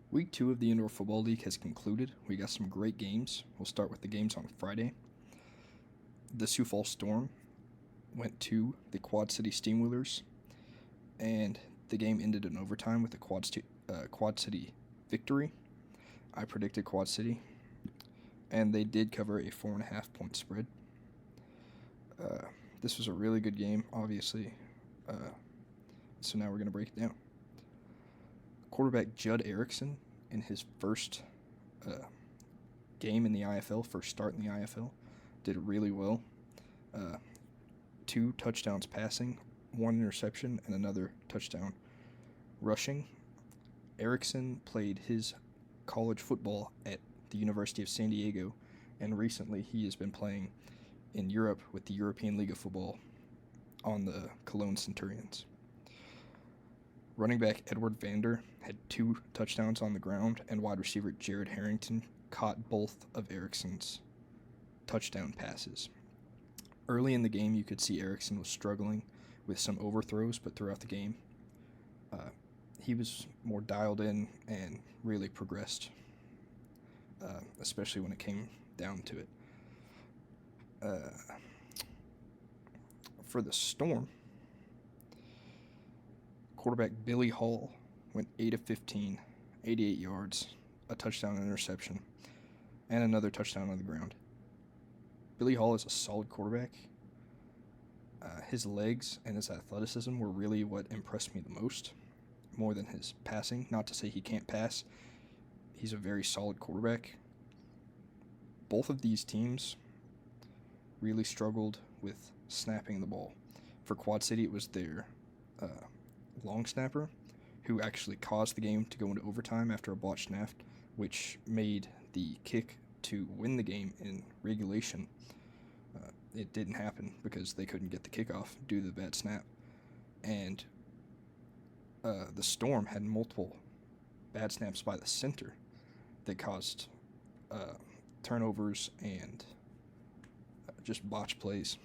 Week 2 of the Indoor Football League has concluded. We got some great games. We'll start with the games on Friday. The Sioux Falls Storm went to the Quad City Steamwheelers, and the game ended in overtime with a Quad City victory. I predicted Quad City, and they did cover a 4.5 point spread. This was a really good game, obviously. So now we're going to break it down. Quarterback Judd Erickson, in his first game in the IFL, first start in the IFL, did really well. 2 touchdowns passing, 1 interception, and another touchdown rushing. Erickson played his college football at the University of San Diego, and recently he has been playing in Europe with the European League of Football on the Cologne Centurions. Running back Edward Vander had 2 touchdowns on the ground, and wide receiver Jared Harrington caught both of Erickson's touchdown passes. Early in the game, you could see Erickson was struggling with some overthrows, but throughout the game, he was more dialed in and really progressed, especially when it came down to it. For the Storm, quarterback Billy Hall went 8 of 15, 88 yards, a touchdown and interception, and another touchdown on the ground. Billy Hall is a solid quarterback. His legs and his athleticism were really what impressed me the most, more than his passing. Not to say he can't pass. He's a very solid quarterback. Both of these teams really struggled with snapping the ball. For Quad City, it was their long snapper who actually caused the game to go into overtime after a botched snap, which made the kick to win the game in regulation. It didn't happen because they couldn't get the kickoff due to the bad snap. And the Storm had multiple bad snaps by the center that caused turnovers and just botch plays.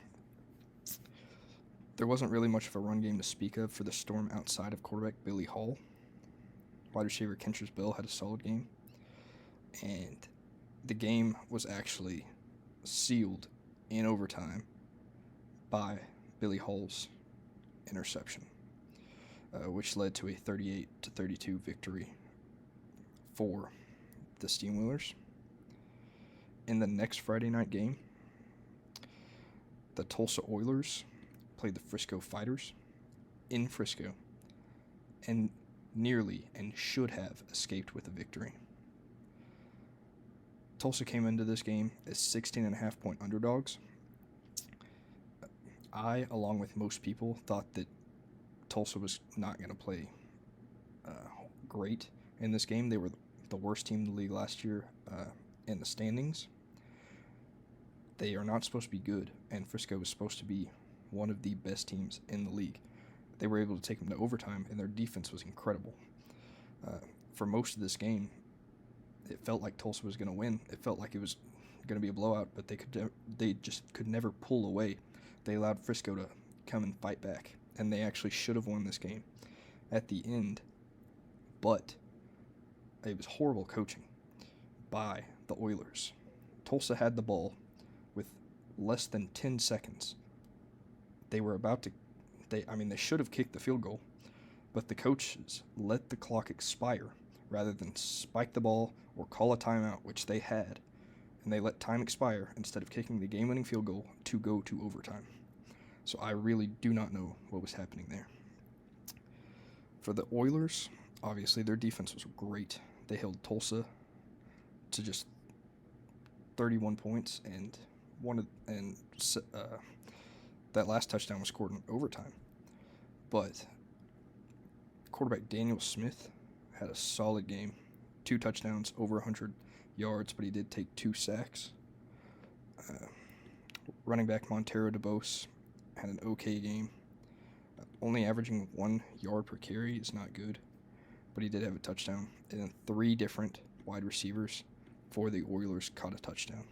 There wasn't really much of a run game to speak of for the Storm outside of quarterback Billy Hall. Wide receiver Kentrus Bill had a solid game. And the game was actually sealed in overtime by Billy Hall's interception, which led to a 38-32 victory for the Steamwheelers. In the next Friday night game, the Tulsa Oilers played the Frisco Fighters in Frisco and nearly and should have escaped with a victory. Tulsa came into this game as 16.5-point underdogs. I, along with most people, thought that Tulsa was not going to play great in this game. They were the worst team in the league last year in the standings. They are not supposed to be good, and Frisco was supposed to be one of the best teams in the league. They were able to take them to overtime, and their defense was incredible. For most of this game, it felt like Tulsa was going to win. It felt like it was going to be a blowout, but they just could never pull away. They allowed Frisco to come and fight back, and they actually should have won this game at the end, but it was horrible coaching by the Oilers. Tulsa had the ball with less than 10 seconds. They were about to, they should have kicked the field goal, but the coaches let the clock expire rather than spike the ball or call a timeout, which they had, and they let time expire instead of kicking the game-winning field goal to go to overtime. So I really do not know what was happening there. For the Oilers, obviously their defense was great. They held Tulsa to just 31 points, and that last touchdown was scored in overtime. But quarterback Daniel Smith had a solid game. 2 touchdowns, over 100 yards, but he did take 2 sacks. Running back Montero DeBose had an okay game. Only averaging 1 yard per carry is not good, but he did have a touchdown. And 3 different wide receivers for the Oilers caught a touchdown.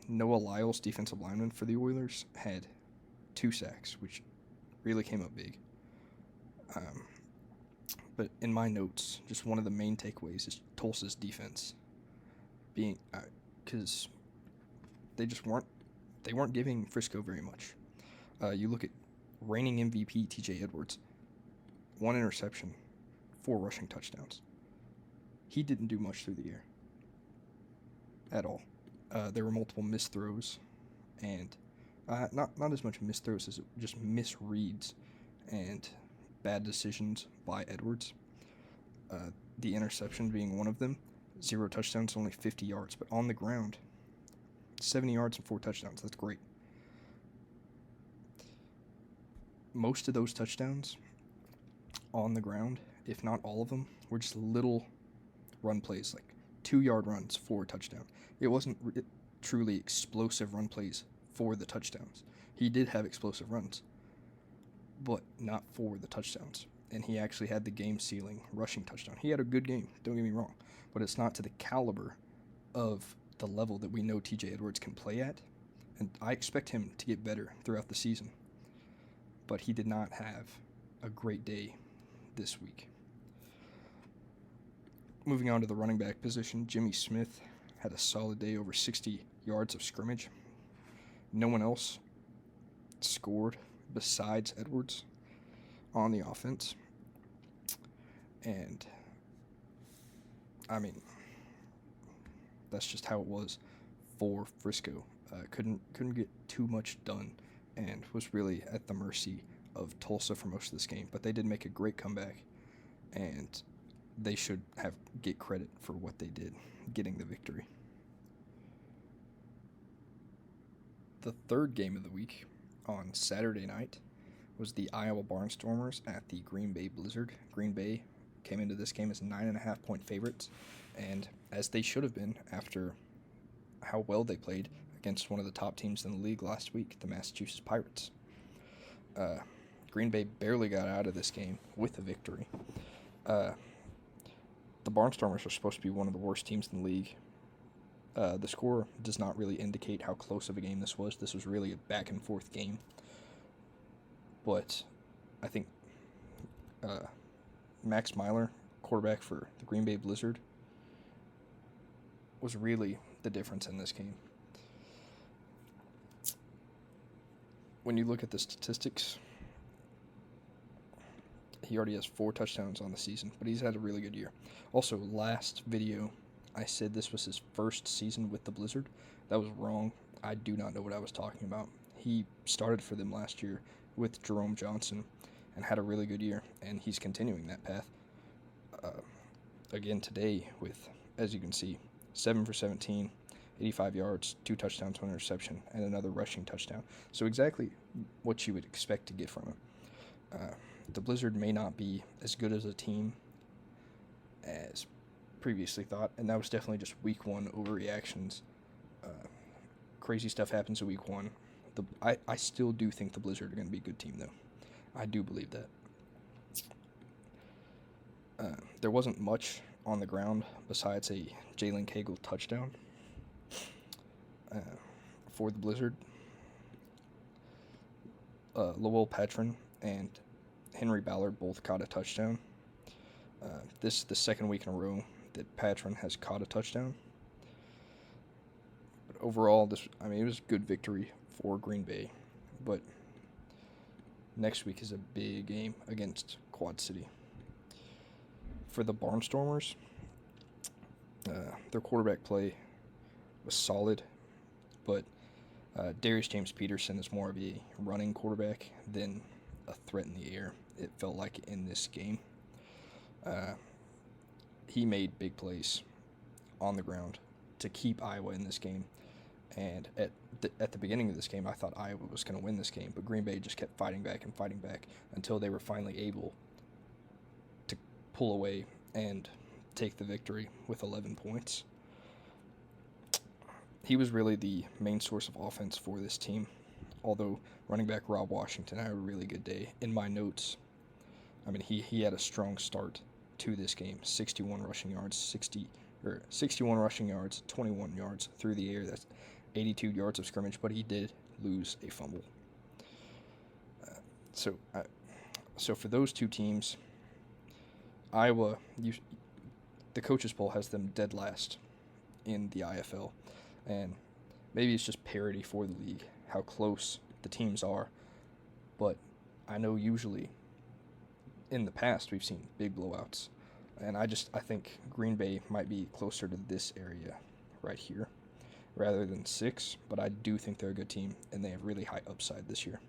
Noah Lyles, defensive lineman for the Oilers, had 2 sacks, which really came up big. But in my notes, just one of the main takeaways is Tulsa's defense being because they weren't giving Frisco very much. You look at reigning MVP T.J. Edwards, 1 interception, 4 rushing touchdowns. He didn't do much through the air at all. There were multiple missed throws, and not as much missed throws as just misreads and bad decisions by Edwards. The interception being one of them. 0 touchdowns, only 50 yards, but on the ground, 70 yards and 4 touchdowns. That's great. Most of those touchdowns on the ground, if not all of them, were just little run plays, like 2-yard runs for a touchdown. It wasn't truly explosive run plays for the touchdowns. He did have explosive runs, but not for the touchdowns. And he actually had the game-sealing rushing touchdown. He had a good game, don't get me wrong, but it's not to the caliber of the level that we know T.J. Edwards can play at, and I expect him to get better throughout the season. But he did not have a great day this week. Moving on to the running back position, Jimmy Smith had a solid day, over 60 yards of scrimmage. No one else scored besides Edwards on the offense. And, I mean, that's just how it was for Frisco. Couldn't get too much done and was really at the mercy of Tulsa for most of this game. But they did make a great comeback, and they should get credit for what they did, getting the victory. The third game of the week on Saturday night was the Iowa Barnstormers at the Green Bay Blizzard. Green Bay came into this game as 9.5-point favorites, and as they should have been after how well they played against one of the top teams in the league last week, the Massachusetts Pirates. Green Bay barely got out of this game with a victory. The Barnstormers are supposed to be one of the worst teams in the league. The score does not really indicate how close of a game this was. This was really a back-and-forth game. But I think Max Myler, quarterback for the Green Bay Blizzard, was really the difference in this game. When you look at the statistics, he already has 4 touchdowns on the season, but he's had a really good year. Also, last video, I said this was his first season with the Blizzard. That was wrong. I do not know what I was talking about. He started for them last year with Jerome Johnson and had a really good year, and he's continuing that path. Again today with, as you can see, 7 for 17, 85 yards, 2 touchdowns, 1 interception, and another rushing touchdown. So exactly what you would expect to get from him. The Blizzard may not be as good as a team as previously thought, and that was definitely just week 1 overreactions. Crazy stuff happens in week 1. I still do think the Blizzard are going to be a good team, though. I do believe that. There wasn't much on the ground besides a Jalen Cagle touchdown for the Blizzard. Lowell Patron and Henry Ballard both caught a touchdown. This is the second week in a row that Patron has caught a touchdown. But overall, it was a good victory for Green Bay. But next week is a big game against Quad City. For the Barnstormers, their quarterback play was solid, but Darius James Peterson is more of a running quarterback than a threat in the air, it felt like in this game. He made big plays on the ground to keep Iowa in this game. And at the beginning of this game, I thought Iowa was going to win this game, but Green Bay just kept fighting back until they were finally able to pull away and take the victory with 11 points. He was really the main source of offense for this team, although running back Rob Washington had a really good day. In my notes, he had a strong start to this game. 61 rushing yards, 61 rushing yards, 21 yards through the air. That's 82 yards of scrimmage, but he did lose a fumble. So for those two teams, Iowa, the coaches poll has them dead last in the IFL, and maybe it's just parity for the league, how close the teams are. But I know usually in the past we've seen big blowouts, and I think Green Bay might be closer to this area right here rather than 6, but I do think they're a good team, and they have really high upside this year.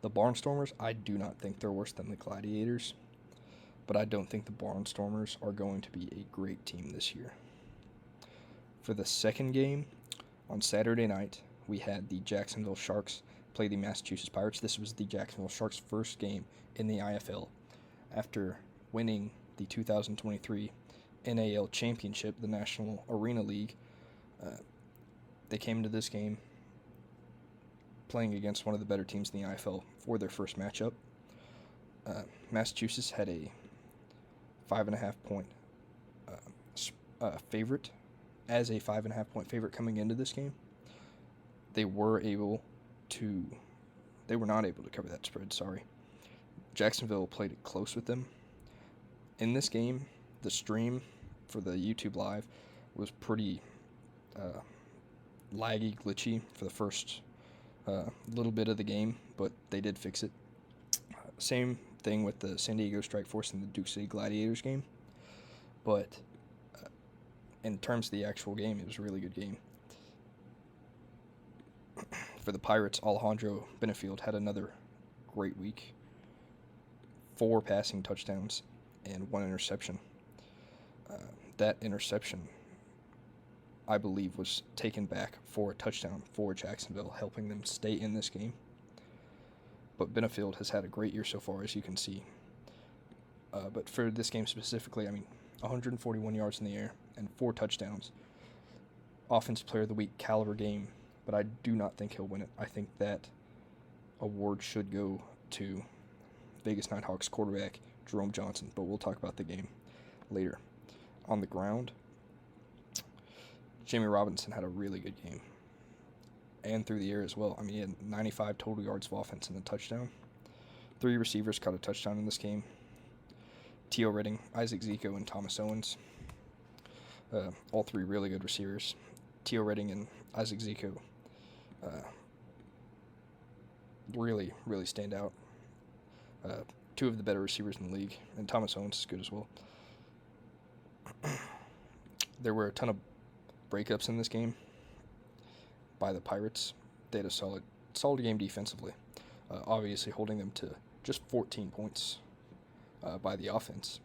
The Barnstormers, I do not think they're worse than the Gladiators, but I don't think the Barnstormers are going to be a great team this year. For the second game, on Saturday night, we had the Jacksonville Sharks play the Massachusetts Pirates. This was the Jacksonville Sharks' first game in the IFL after winning the 2023 NAL Championship, the National Arena League. They came into this game playing against one of the better teams in the IFL for their first matchup. Massachusetts had a 5.5 point favorite, as a 5.5 point favorite coming into this game. They were not able to cover that spread, sorry. Jacksonville played it close with them. In this game, the stream for the YouTube Live was pretty laggy, glitchy for the first little bit of the game, but they did fix it. Same thing with the San Diego Strike Force and the Duke City Gladiators game, but in terms of the actual game, it was a really good game. For the Pirates, Alejandro Benefield had another great week. 4 passing touchdowns and 1 interception. That interception, I believe, was taken back for a touchdown for Jacksonville, helping them stay in this game. But Benefield has had a great year so far, as you can see. But for this game specifically, 141 yards in the air and 4 touchdowns. Offensive Player of the Week caliber game, but I do not think he'll win it. I think that award should go to Vegas Nighthawks quarterback Jerome Johnson, but we'll talk about the game later. On the ground, Jamie Robinson had a really good game, and through the air as well. He had 95 total yards of offense and a touchdown. 3 receivers caught a touchdown in this game. Tio Redding, Isaac Zico, and Thomas Owens. All 3 really good receivers. Tio Redding and Isaac Zico really, really stand out. 2 of the better receivers in the league, and Thomas Owens is good as well. There were a ton of breakups in this game by the Pirates. They had a solid game defensively, obviously holding them to just 14 points by the offense.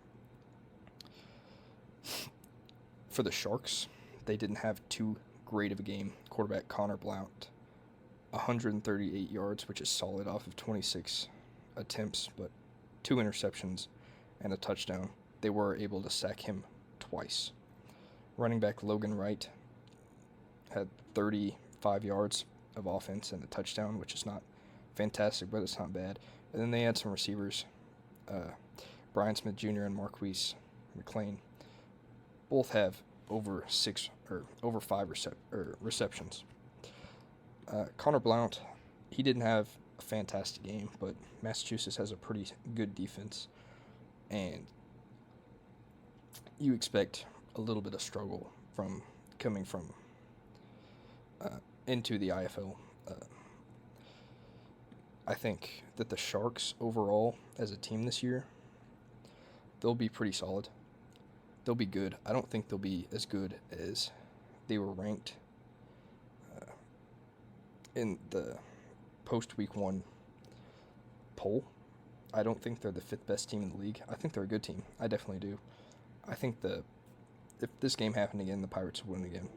For the Sharks, they didn't have too great of a game. Quarterback Connor Blount, 138 yards, which is solid off of 26 attempts, but 2 interceptions and a touchdown. They were able to sack him twice. Running back Logan Wright had 35 yards of offense and a touchdown, which is not fantastic, but it's not bad. And then they had some receivers, Brian Smith Jr. and Marquise McLean. Both have over 5 receptions. Connor Blount, he didn't have a fantastic game, but Massachusetts has a pretty good defense, and you expect a little bit of struggle from coming from into the IFL. I think that the Sharks overall as a team this year, they'll be pretty solid. They'll be good. I don't think they'll be as good as they were ranked in the post-week 1 poll. I don't think they're the 5th best team in the league. I think they're a good team. I definitely do. I think if this game happened again, the Pirates would win again.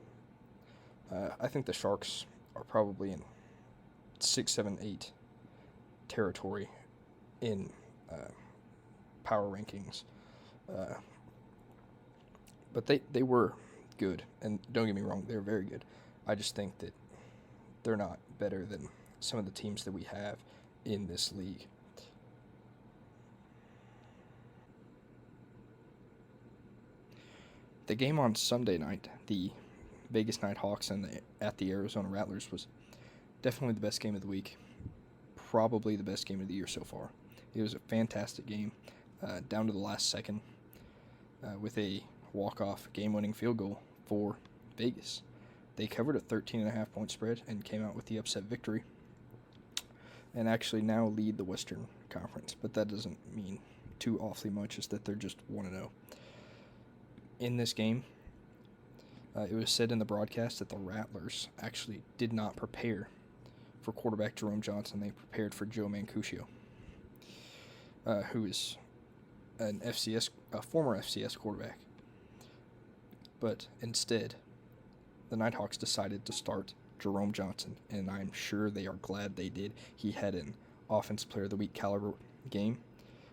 I think the Sharks are probably in 6, 7, 8 territory in power rankings. But they were good, and don't get me wrong, they were very good. I just think that they're not better than some of the teams that we have in this league. The game on Sunday night, the Vegas Nighthawks at the Arizona Rattlers, was definitely the best game of the week. Probably the best game of the year so far. It was a fantastic game. down to the last second with a walk-off game-winning field goal for Vegas. They covered a 13.5-point spread and came out with the upset victory and actually now lead the Western Conference. But that doesn't mean too awfully much, is that they're just 1-0. In this game, it was said in the broadcast that the Rattlers actually did not prepare for quarterback Jerome Johnson. They prepared for Joe Mancuccio, who is a former FCS quarterback. But instead, the Nighthawks decided to start Jerome Johnson, and I'm sure they are glad they did. He had an Offensive Player of the Week caliber game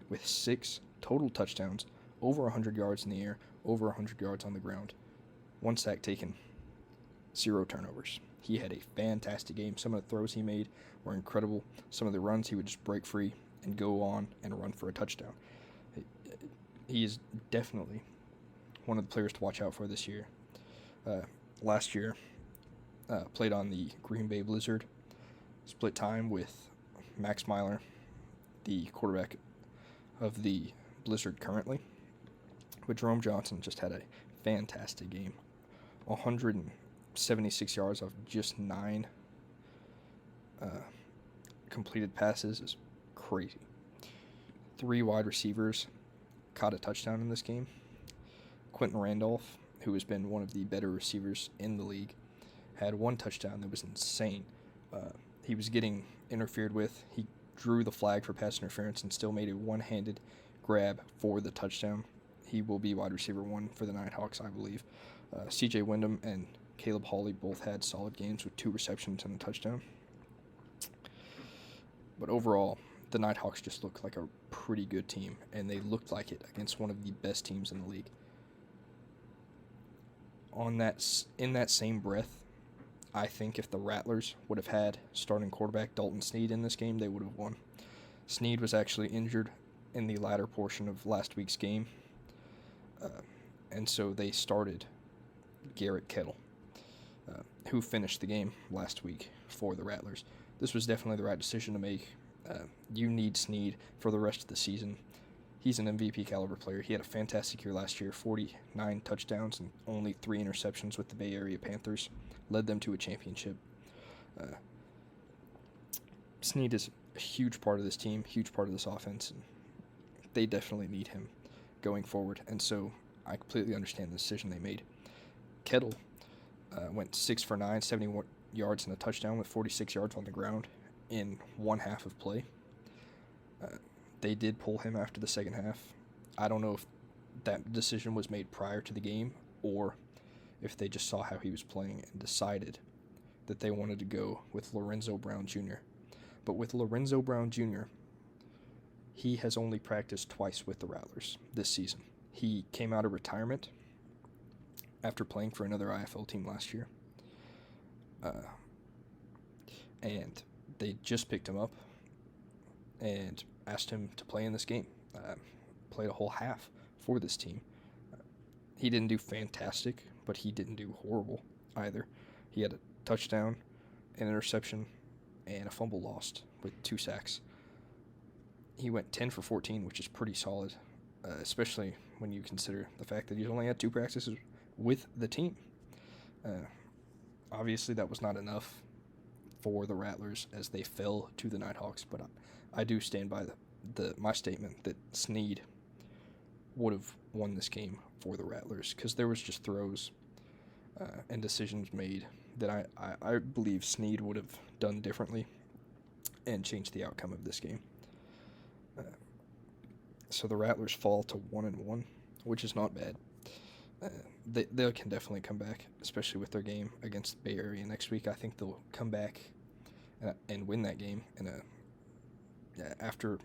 with 6 total touchdowns, over 100 yards in the air, over 100 yards on the ground, 1 sack taken, 0 turnovers. He had a fantastic game. Some of the throws he made were incredible. Some of the runs he would just break free and go on and run for a touchdown. He is definitely one of the players to watch out for this year. Last year, played on the Green Bay Blizzard, split time with Max Myler, the quarterback of the Blizzard currently. But Jerome Johnson just had a fantastic game. 176 yards of just 9 completed passes is crazy. 3 wide receivers caught a touchdown in this game. Quentin Randolph, who has been one of the better receivers in the league, had 1 touchdown that was insane. He was getting interfered with. He drew the flag for pass interference and still made a one-handed grab for the touchdown. He will be wide receiver 1 for the Nighthawks, I believe. C.J. Wyndham and Caleb Hawley both had solid games with 2 receptions and a touchdown. But overall, the Nighthawks just looked like a pretty good team, and they looked like it against one of the best teams in the league. In that same breath, I think if the Rattlers would have had starting quarterback Dalton Sneed in this game, they would have won. Sneed was actually injured in the latter portion of last week's game, and so they started Garrett Kettle, who finished the game last week for the Rattlers. This was definitely the right decision to make. You need Sneed for the rest of the season. He's an MVP caliber player. He had a fantastic year last year, 49 touchdowns and only 3 interceptions with the Bay Area Panthers. Led them to a championship. Sneed is a huge part of this team, huge part of this offense, and they definitely need him going forward. And so I completely understand the decision they made. Kettle went 6 for 9, 71 yards and a touchdown with 46 yards on the ground in 1 half of play. They did pull him after the second half. I don't know if that decision was made prior to the game or if they just saw how he was playing and decided that they wanted to go with Lorenzo Brown Jr. But with Lorenzo Brown Jr., he has only practiced twice with the Rattlers this season. He came out of retirement after playing for another IFL team last year. And they just picked him up and asked him to play in this game. Played a whole half for this team. He didn't do fantastic, but he didn't do horrible either. He had a touchdown, an interception, and a fumble lost with 2 sacks. He went 10 for 14, which is pretty solid, especially when you consider the fact that he's only had 2 practices with the team. Obviously, that was not enough for the Rattlers as they fell to the Nighthawks, but I do stand by my statement that Sneed would have won this game for the Rattlers because there was just throws and decisions made that I believe Sneed would have done differently and changed the outcome of this game. So the Rattlers fall to 1-1, which is not bad. They can definitely come back, especially with their game against the Bay Area next week. I think they'll come back and win that game. After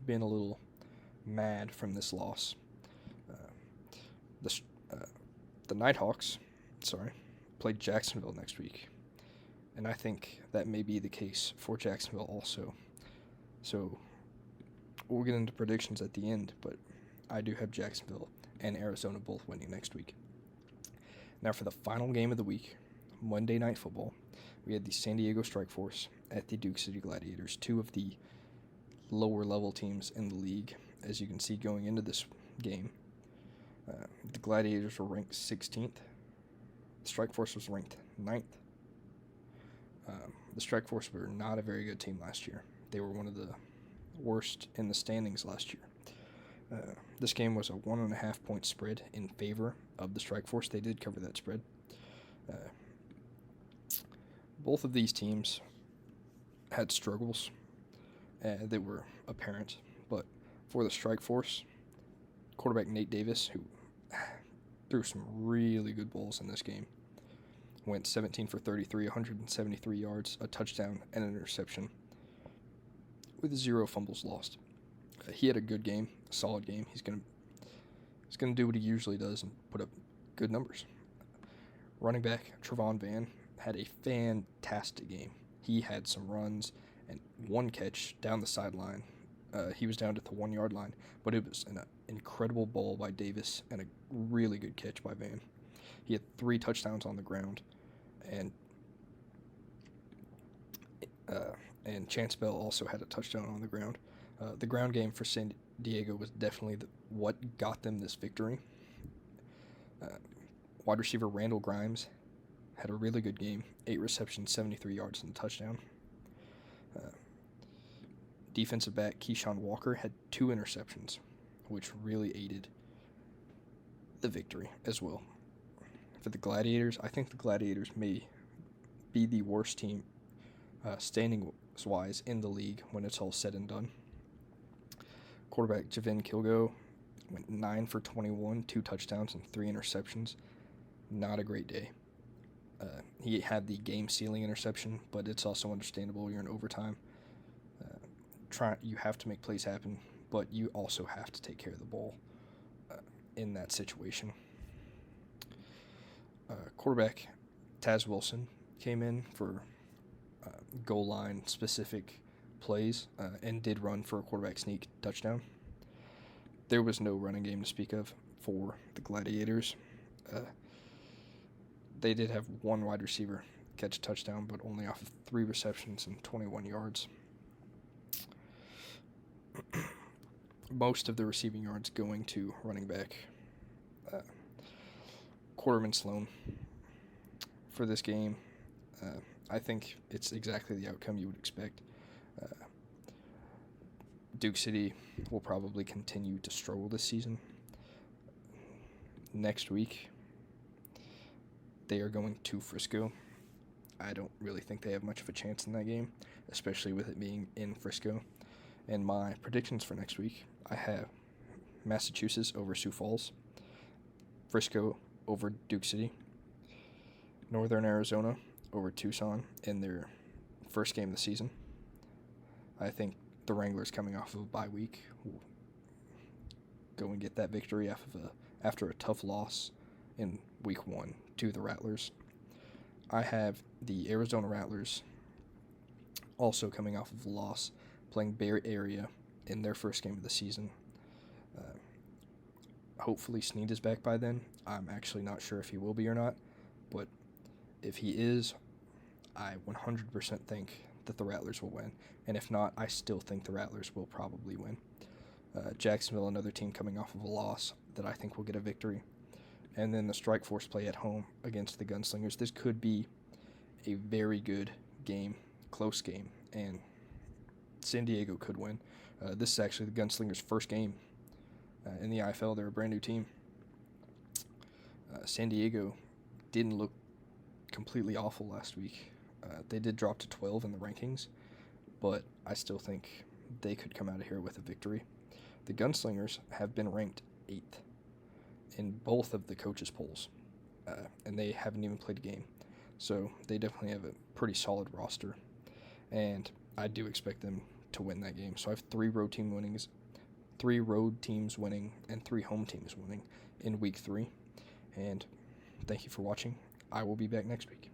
being a little mad from this loss, the Nighthawks, played Jacksonville next week, and I think that may be the case for Jacksonville also. So we'll get into predictions at the end, but I do have Jacksonville and Arizona both winning next week. Now for the final game of the week, Monday Night Football, we had the San Diego Strikeforce at the Duke City Gladiators, 2 of the lower level teams in the league, as you can see going into this game, the Gladiators were ranked 16th. The Strike Force was ranked 9th. The Strike Force were not a very good team last year. They were one of the worst in the standings last year. This game was a 1.5 point spread in favor of the Strike Force. They did cover that spread. Both of these teams had struggles that were apparent, but for the Strike Force, quarterback Nate Davis, who threw some really good balls in this game, went 17 for 33, 173 yards, a touchdown, and an interception, with 0 fumbles lost. He had a good game, a solid game. He's gonna do what he usually does and put up good numbers. Running back Trevon Van had a fantastic game. He had some runs and one catch down the sideline. He was down to the 1 yard line, but it was an incredible ball by Davis and a really good catch by Van. He had 3 touchdowns on the ground, and Chance Bell also had a touchdown on the ground. The ground game for San Diego was definitely what got them this victory. Wide receiver Randall Grimes had a really good game, 8 receptions, 73 yards, and a touchdown. Defensive back Keyshawn Walker had 2 interceptions, which really aided the victory as well. For the Gladiators, I think the Gladiators may be the worst team standings-wise in the league when it's all said and done. Quarterback Javin Kilgo went 9 for 21, 2 touchdowns, and 3 interceptions. Not a great day. He had the game-sealing interception, but it's also understandable. You're in overtime. You have to make plays happen, but you also have to take care of the ball in that situation. Quarterback Taz Wilson came in for goal line specific plays and did run for a quarterback sneak touchdown. There was no running game to speak of for the Gladiators. They did have one wide receiver catch a touchdown, but only off of 3 receptions and 21 yards. Most of the receiving yards going to running back Quarterman Sloan. For this game, I think it's exactly the outcome you would expect. Duke City will probably continue to struggle this season. Next week, they are going to Frisco. I don't really think they have much of a chance in that game, especially with it being in Frisco. And my predictions for next week, I have Massachusetts over Sioux Falls, Frisco over Duke City, Northern Arizona over Tucson in their first game of the season. I think the Wranglers, coming off of a bye week, will go and get that victory after a tough loss in week 1 to the Rattlers. I have the Arizona Rattlers also coming off of a loss, playing Bay Area in their first game of the season. Hopefully Snead is back by then. I'm actually not sure if he will be or not, but if he is, I 100% think that the Rattlers will win. And if not, I still think the Rattlers will probably win. Jacksonville, another team coming off of a loss that I think will get a victory. And then the Strike Force play at home against the Gunslingers. This could be a very good game, close game, and San Diego could win. This is actually the Gunslingers' first game in the IFL. They're a brand new team. San Diego didn't look completely awful last week. They did drop to 12 in the rankings, but I still think they could come out of here with a victory. The Gunslingers have been ranked 8th in both of the coaches' polls, and they haven't even played a game. So they definitely have a pretty solid roster, and I do expect them to win that game. So I have 3 road teams winning, and 3 home teams winning in week 3. And thank you for watching. I will be back next week.